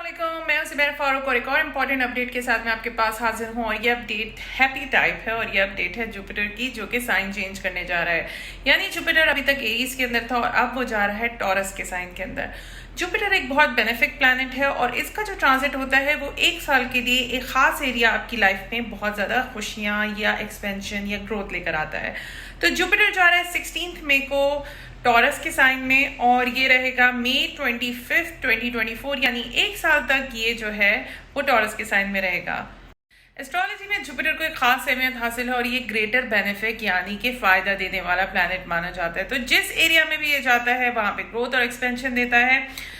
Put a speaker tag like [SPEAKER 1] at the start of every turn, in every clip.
[SPEAKER 1] अस्सलामुअलैकुम, मैं ज़ुबैर फारूक और एक और इम्पॉर्टेंट अपडेट के साथ मैं आपके पास हाजिर हूँ। और ये अपडेट हैप्पी टाइप है और ये अपडेट है जुपिटर की, जो कि साइन चेंज करने जा रहा है। यानी जुपिटर अभी तक एरीज के अंदर था और अब वो जा रहा है टॉरस के साइन के अंदर। जुपिटर एक बहुत बेनिफिक प्लैनेट है और इसका जो ट्रांजिट होता है वो 1 साल के लिए एक ख़ास एरिया आपकी लाइफ में बहुत ज़्यादा खुशियाँ या एक्सपेंशन या ग्रोथ लेकर आता है। तो जुपिटर जा रहा है 16 मई को टॉरस के साइन में और ये रहेगा मई 25, 2024, यानी 1 साल तक ये जो है वो टॉरस के साइन में रहेगा। एस्ट्रोलॉजी में जुपिटर को एक खास अहमियत हासिल है और ये ग्रेटर बेनिफिक यानी कि फ़ायदा देने वाला प्लैनेट माना जाता है। तो जिस एरिया में भी ये जाता है वहाँ पे ग्रोथ और एक्सपेंशन देता है।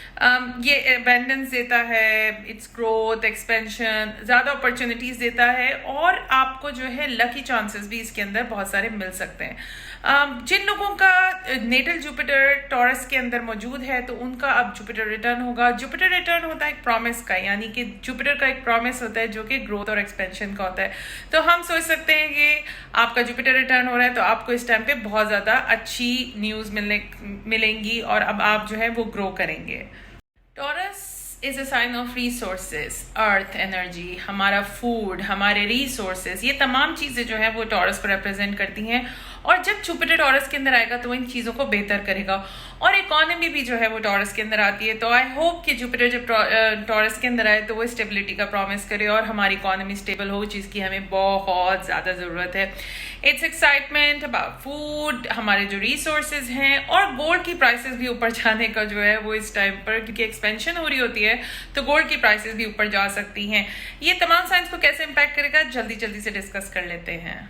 [SPEAKER 1] ये एबेंडेंस देता है, इट्स ग्रोथ एक्सपेंशन, ज़्यादा अपॉर्चुनिटीज़ देता है और आपको जो है लकी चांसेस भी इसके अंदर बहुत सारे मिल सकते हैं। जिन लोगों का नेटल जुपिटर टॉरस के अंदर मौजूद है तो उनका अब जुपिटर रिटर्न होगा। जुपिटर रिटर्न होता है एक प्रॉमिस का, यानी कि जुपिटर का एक प्रॉमिस होता है जो कि ग्रोथ और एक्सपेंशन का होता है। तो हम सोच सकते हैं कि आपका जुपिटर रिटर्न हो रहा है तो आपको इस टाइम पे बहुत ज़्यादा अच्छी न्यूज़ मिलेंगी और अब आप जो है वो ग्रो करेंगे। Taurus is a sign of resources, earth energy, हमारा फूड, हमारे रिसोर्सेज, ये तमाम चीज़ें जो है वो टॉरस को रिप्रेजेंट करती हैं। और जब जुपिटर टॉरस के अंदर आएगा तो वो इन चीज़ों को बेहतर करेगा और इकोनॉमी भी जो है वो टॉरस के अंदर आती है। तो आई होप कि जुपिटर जब टॉरस के अंदर आए तो वो स्टेबिलिटी का प्रॉमिस करे और हमारी इकोनॉमी स्टेबल हो, जिसकी हमें बहुत ज़्यादा ज़रूरत है। इट्स एक्साइटमेंट अबाउट फूड, हमारे जो रिसोर्सेज हैं, और गोल्ड की प्राइसेस भी ऊपर जाने का जो है वो इस टाइम पर, क्योंकि एक्सपेंशन हो रही होती है तो गोल्ड की प्राइसेस भी ऊपर जा सकती हैं। ये तमाम साइंस को कैसे इम्पैक्ट करेगा जल्दी जल्दी से डिस्कस कर लेते हैं।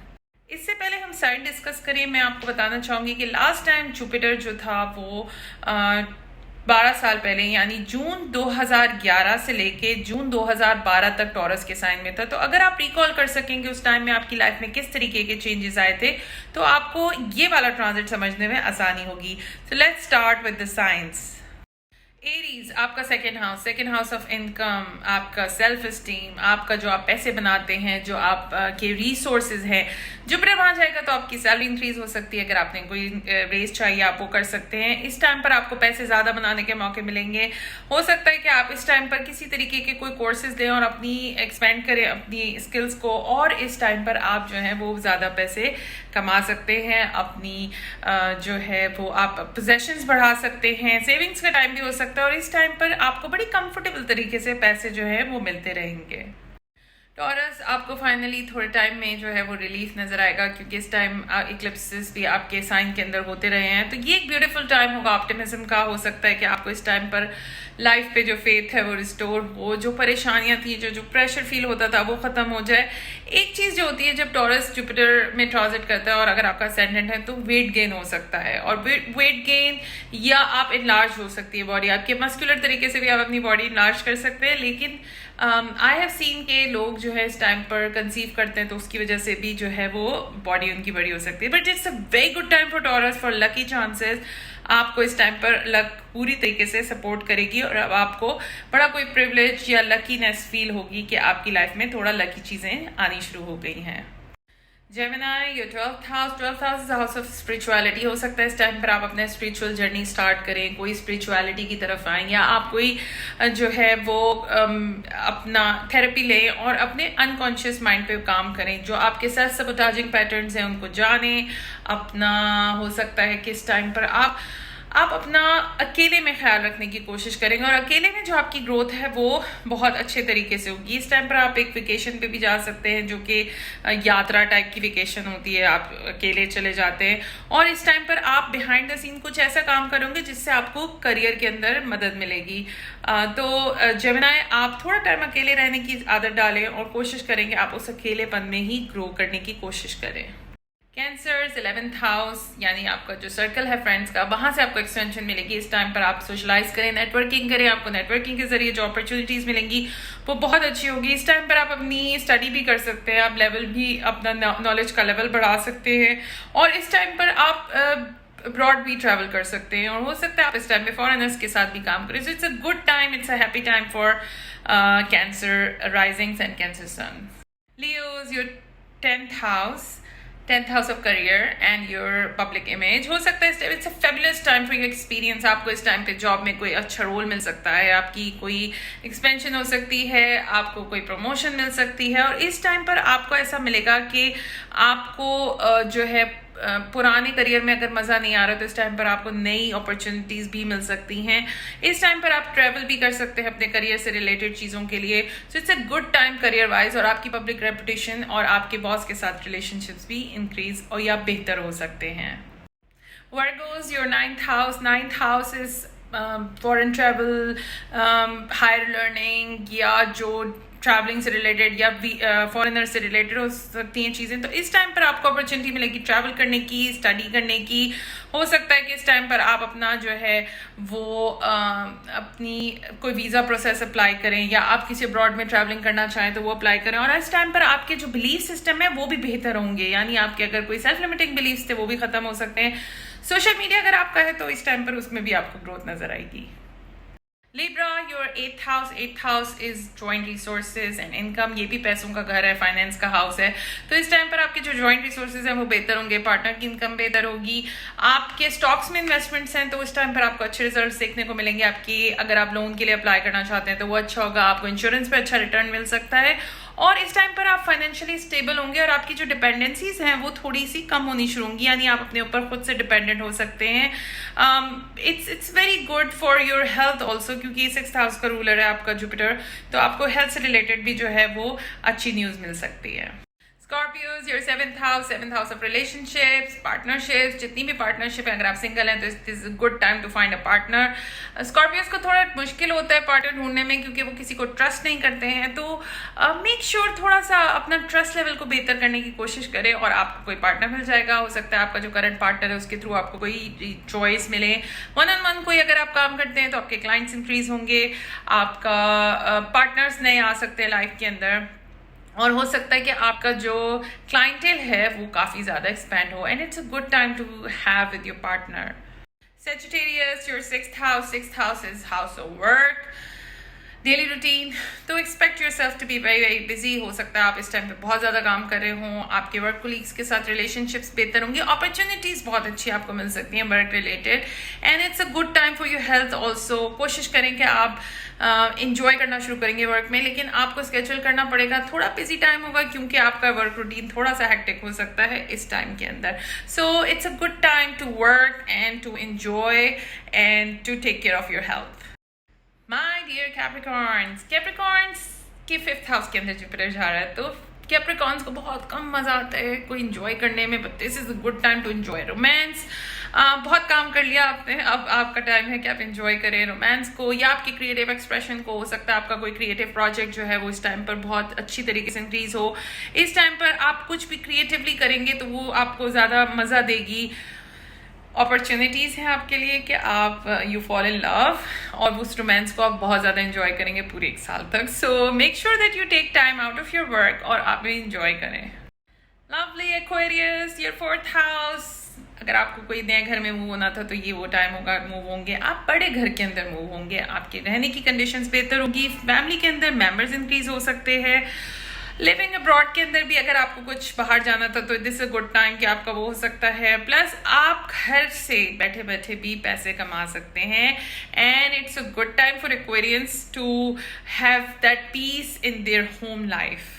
[SPEAKER 1] इससे पहले हम साइन डिस्कस करें, मैं आपको बताना चाहूँगी कि लास्ट टाइम जुपिटर जो था वो 12 साल पहले यानी जून 2011 से लेके जून 2012 तक टॉरस के साइन में था। तो अगर आप रिकॉल कर सकेंगे उस टाइम में आपकी लाइफ में किस तरीके के चेंजेस आए थे तो आपको ये वाला ट्रांजिट समझने में आसानी होगी। So let's start with the science. Aries, आपका सेकेंड हाउस ऑफ इनकम, आपका सेल्फ स्टीम, आपका जो आप पैसे बनाते हैं, जो आप के रिसोर्सेज हैं, जुपिटर वहाँ जाएगा तो आपकी सैलरी इंक्रीज हो सकती है। अगर आपने कोई रेस चाहिए आप वो कर सकते हैं। इस टाइम पर आपको पैसे ज़्यादा बनाने के मौके मिलेंगे। हो सकता है कि आप इस टाइम पर किसी तरीके के कोई कोर्सेज लें और अपनी एक्सपेंड करें अपनी स्किल्स को, और इस टाइम पर आप जो है वो ज़्यादा पैसे कमा सकते हैं। अपनी जो है वो आप पोजेशंस बढ़ा सकते हैं। सेविंग्स का टाइम भी हो सकता है और इस टाइम पर आपको बड़ी कंफर्टेबल तरीके से पैसे जो है वो मिलते रहेंगे। टॉरस, आपको फाइनली थोड़े टाइम में जो है वो रिलीफ नजर आएगा, क्योंकि इस टाइम इक्लिप्सेस भी आपके साइन के अंदर होते रहे हैं। तो ये एक ब्यूटीफुल टाइम होगा ऑप्टिमिज्म का। हो सकता है कि आपको इस टाइम पर लाइफ पे जो फेथ है वो रिस्टोर हो, जो परेशानियां थी, जो प्रेशर फील होता था वो खत्म हो जाए। एक चीज़ जो होती है जब टॉरस जुपिटर में ट्रांजिट करता है और अगर आपका असेंडेंट है तो वेट गेन हो सकता है, और वेट गेन या आप इनलार्ज हो सकती है बॉडी आपके, मस्कुलर तरीके से भी आप अपनी बॉडी इनलार्ज कर सकते हैं। लेकिन आई हैव सीन के लोग जो है इस टाइम पर कंसीव करते हैं तो उसकी वजह से भी जो है वो बॉडी उनकी बड़ी हो सकती है। But it's a very good time for taurus, for lucky chances. आपको इस टाइम पर लक पूरी तरीके से सपोर्ट करेगी और अब आपको बड़ा कोई प्रिविलेज या लकीनेस फील होगी कि आपकी लाइफ में थोड़ा लकी चीज़ें आनी शुरू हो गई हैं। Gemini, your 12th house is house of spirituality. हो सकता है इस टाइम पर आप अपने स्पिरिचुअल जर्नी स्टार्ट करें, कोई स्पिरिचुअलिटी की तरफ आएँ, या आप कोई जो है वो अपना थेरेपी लें और अपने अनकॉन्शियस माइंड पे काम करें। जो आपके सेल्फ सबोटाजिंग पैटर्न्स हैं उनको जानें अपना। हो सकता है कि इस टाइम पर आप अपना अकेले में ख्याल रखने की कोशिश करेंगे और अकेले में जो आपकी ग्रोथ है वो बहुत अच्छे तरीके से होगी। इस टाइम पर आप एक वेकेशन पे भी जा सकते हैं जो कि यात्रा टाइप की वेकेशन होती है, आप अकेले चले जाते हैं। और इस टाइम पर आप बिहाइंड द सीन कुछ ऐसा काम करोगे जिससे आपको करियर के अंदर मदद मिलेगी। तो जेमिनी, आप थोड़ा टाइम अकेले रहने की आदत डालें और कोशिश करेंगे आप उस अकेलेपन में ही ग्रो करने की कोशिश करें। कैंसर, 11th हाउस यानी आपका जो सर्कल है फ्रेंड्स का, वहाँ से आपको एक्सटेंशन मिलेगी। इस टाइम पर आप सोशलाइज करें, नेटवर्किंग करें। आपको नेटवर्किंग के जरिए जो अपॉर्चुनिटीज़ मिलेंगी वो बहुत अच्छी होगी। इस टाइम पर आप अपनी स्टडी भी कर सकते हैं, आप लेवल भी अपना नॉलेज का लेवल बढ़ा सकते हैं और इस टाइम पर आप अब्रॉड भी ट्रैवल कर सकते हैं और हो सकता है आप इस टाइम में फॉरेनर्स के साथ भी काम करें। So it's a good time, it's a happy time for cancer risings and cancer sun. Leos, your 10th house 10th house of career and your public image. हो सकता है it's a fabulous time for your experience. आपको इस time पे job में कोई अच्छा role मिल सकता है, आपकी कोई एक्सपेंशन हो सकती है, आपको कोई प्रमोशन मिल सकती है। और इस टाइम पर आपको ऐसा मिलेगा कि आपको जो है पुराने करियर में अगर मज़ा नहीं आ रहा तो इस टाइम पर आपको नई अपॉर्चुनिटीज़ भी मिल सकती हैं। इस टाइम पर आप ट्रैवल भी कर सकते हैं अपने करियर से रिलेटेड चीज़ों के लिए। सो it's a good time career wise, और आपकी पब्लिक रेपुटेशन और आपके बॉस के साथ रिलेशनशिप्स भी इंक्रीज और या बेहतर हो सकते हैं। Virgos, your ninth house is foreign travel, higher learning, या जो ट्रैवलिंग से रिलेटेड या फॉरेनर से रिलेटेड हो सकती हैं चीज़ें। तो इस टाइम पर आपको अपॉर्चुनिटी मिलेगी ट्रैवल करने की, स्टडी करने की। हो सकता है कि इस टाइम पर आप अपना जो है वो अपनी कोई वीज़ा प्रोसेस अप्लाई करें, या आप किसी अब्रॉड में ट्रैवलिंग करना चाहें तो वो अप्लाई करें। और इस टाइम पर आपके जो बिलीफ सिस्टम है वो भी बेहतर होंगे, यानी आपके अगर कोई सेल्फ लिमिटिंग बिलीफ्स थे वो भी खत्म हो सकते हैं। सोशल मीडिया अगर आपका है तो इस टाइम पर उसमें भी आपको ग्रोथ नजर आएगी। Libra, your eighth house is joint resources and income। ये भी पैसों का घर है, फाइनेंस का हाउस है। तो इस टाइम पर आपके जो जॉइंट रिसोर्सेज हैं वो बेहतर होंगे, पार्टनर की इनकम बेहतर होगी। आपके स्टॉक्स में इन्वेस्टमेंट्स हैं तो इस टाइम पर आपको अच्छे रिजल्ट्स देखने को मिलेंगे। आपकी अगर आप लोन के लिए अप्लाई करना चाहते हैं तो वो अच्छा होगा, आपको इंश्योरेंस पे अच्छा रिटर्न मिल सकता है। और इस टाइम पर आप फाइनेंशियली स्टेबल होंगे और आपकी जो डिपेंडेंसीज हैं वो थोड़ी सी कम होनी शुरू होंगी, यानी आप अपने ऊपर खुद से डिपेंडेंट हो सकते हैं। It's very good for your health also, क्योंकि 6th हाउस का रूलर है आपका जुपिटर, तो आपको हेल्थ से रिलेटेड भी जो है वो अच्छी न्यूज़ मिल सकती है। Scorpios, your seventh house of relationships, partnerships। जितनी भी पार्टनरशिप है, अगर आप सिंगल हैं तो this is a good time to find a partner. Scorpios को थोड़ा मुश्किल होता है पार्टनर ढूंढने में, क्योंकि वो किसी को ट्रस्ट नहीं करते हैं। तो मेक श्योर थोड़ा सा अपना ट्रस्ट लेवल को बेहतर करने की कोशिश करें और आपको कोई पार्टनर मिल जाएगा। हो सकता है आपका जो करंट पार्टनर है उसके थ्रू आपको कोई चॉइस मिले। 1-on-1 कोई अगर आप काम करते हैं तो आपके क्लाइंट्स इंक्रीज होंगे, आपका पार्टनर्स नए आ सकते हैं लाइफ के अंदर, और हो सकता है कि आपका जो क्लाइंटेल है वो काफ़ी ज़्यादा एक्सपेंड हो। And it's a good time to have with your partner. Sagittarius, your sixth house is house of work, daily routine. तो expect yourself to be very very busy. हो सकता है आप इस टाइम पे बहुत ज़्यादा काम कर रहे हों, आपके वर्क कोलीग्स के साथ रिलेशनशिप्स बेहतर होंगे, अपॉर्चुनिटीज़ बहुत अच्छी आपको मिल सकती हैं work related. And it's a good time for your health also. कोशिश करें कि आप इंजॉय करना शुरू करेंगे वर्क में, लेकिन आपको स्केड्यूल करना पड़ेगा। थोड़ा बिजी टाइम होगा क्योंकि आपका वर्क रूटीन थोड़ा सा हेक्टिक हो सकता है इस टाइम के अंदर। So it's a good time to work and to enjoy and to take care of your health. My dear Capricorns के 5th हाउस के अंदर जुपिटर जा रहा है, तो कैप्रिकॉर्न्स को बहुत कम मजा आता है कोई इंजॉय करने में, but this is a good time to enjoy romance. बहुत काम कर लिया आपने, अब आपका टाइम है कि आप इंजॉय करें रोमांस को या आपकी क्रिएटिव एक्सप्रेशन को। हो सकता है आपका कोई क्रिएटिव प्रोजेक्ट जो है वो इस टाइम पर बहुत अच्छी तरीके से इंक्रीज हो। इस टाइम पर आप कुछ भी क्रिएटिवली करेंगे तो वो आपको ज़्यादा मज़ा देगी। अपॉर्चुनिटीज़ हैं आपके लिए कि आप यू फॉल इन लव, और उस रोमांस को आप बहुत ज़्यादा इंजॉय करेंगे पूरे 1 साल तक। So make sure that you take time out of your work और आप भी इंजॉय करें। Lovely Aquarius, your 4th house. अगर आपको कोई नए घर में मूव होना था तो ये वो टाइम होगा, मूव होंगे आप, बड़े घर के अंदर मूव होंगे, आपके रहने की कंडीशंस बेहतर होगी, फैमिली के अंदर मेंबर्स इंक्रीज हो सकते हैं। लिविंग अब्रॉड के अंदर भी अगर आपको कुछ बाहर जाना था तो दिस अ गुड टाइम कि आपका वो हो सकता है। प्लस आप घर से बैठे बैठे भी पैसे कमा सकते हैं। And it's a good time for Aquarians to have that peace in their home life.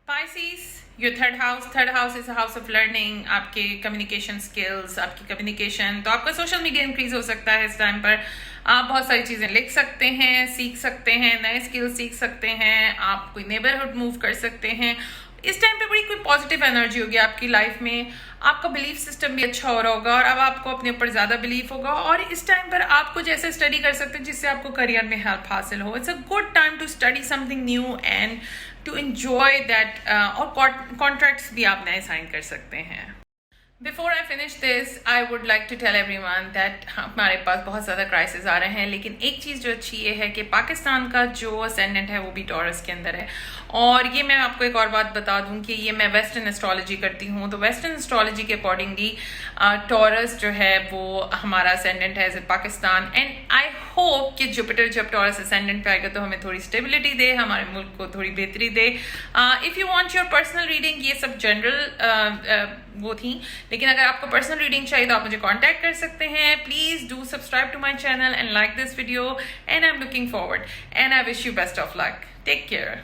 [SPEAKER 1] Pisces, your third house is a house of learning। आपके कम्युनिकेशन स्किल्स, आपकी कम्युनिकेशन, तो आपका सोशल मीडिया इंक्रीज हो सकता है इस टाइम पर। आप बहुत सारी चीज़ें लिख सकते हैं, सीख सकते हैं, नए स्किल्स सीख सकते हैं, आप कोई नेबरहुड मूव कर सकते हैं। इस टाइम पे बड़ी कोई पॉजिटिव एनर्जी होगी आपकी लाइफ में, आपका बिलीफ सिस्टम भी अच्छा हो रहा होगा और अब आपको अपने ऊपर ज़्यादा बिलीफ होगा। और इस टाइम पर आप कुछ ऐसे स्टडी कर सकते हैं जिससे आपको करियर में हेल्प हासिल हो। It's a good time to study something new and to enjoy that. और कॉन्ट्रैक्ट्स भी आप नए साइन कर सकते हैं। Before I finish this I would like to tell everyone that हमारे पास बहुत ज़्यादा क्राइसिस आ रहे हैं, लेकिन एक चीज़ जो अच्छी ये है कि पाकिस्तान का जो असेंडेंट है वो भी टॉरस के अंदर है। और ये मैं आपको एक और बात बता दूं कि ये मैं वेस्टर्न एस्ट्रोलॉजी करती हूँ, तो वेस्टर्न एस्ट्रोलॉजी के अकॉर्डिंगली टॉरस जो है वो हमारा असेंडेंट है as a Pakistan. And I hope कि जुपिटर जब टॉरस असेंडेंट पे आएगा तो हमें थोड़ी स्टेबिलिटी दे, हमारे मुल्क को थोड़ी बेहतरी दे। If you want your personal reading, ये सब जनरल वो थी, लेकिन अगर आपको पर्सनल रीडिंग चाहिए तो आप मुझे कांटेक्ट कर सकते हैं। Please do subscribe to my channel and like this video, and I am looking forward and I wish you best of luck. Take care.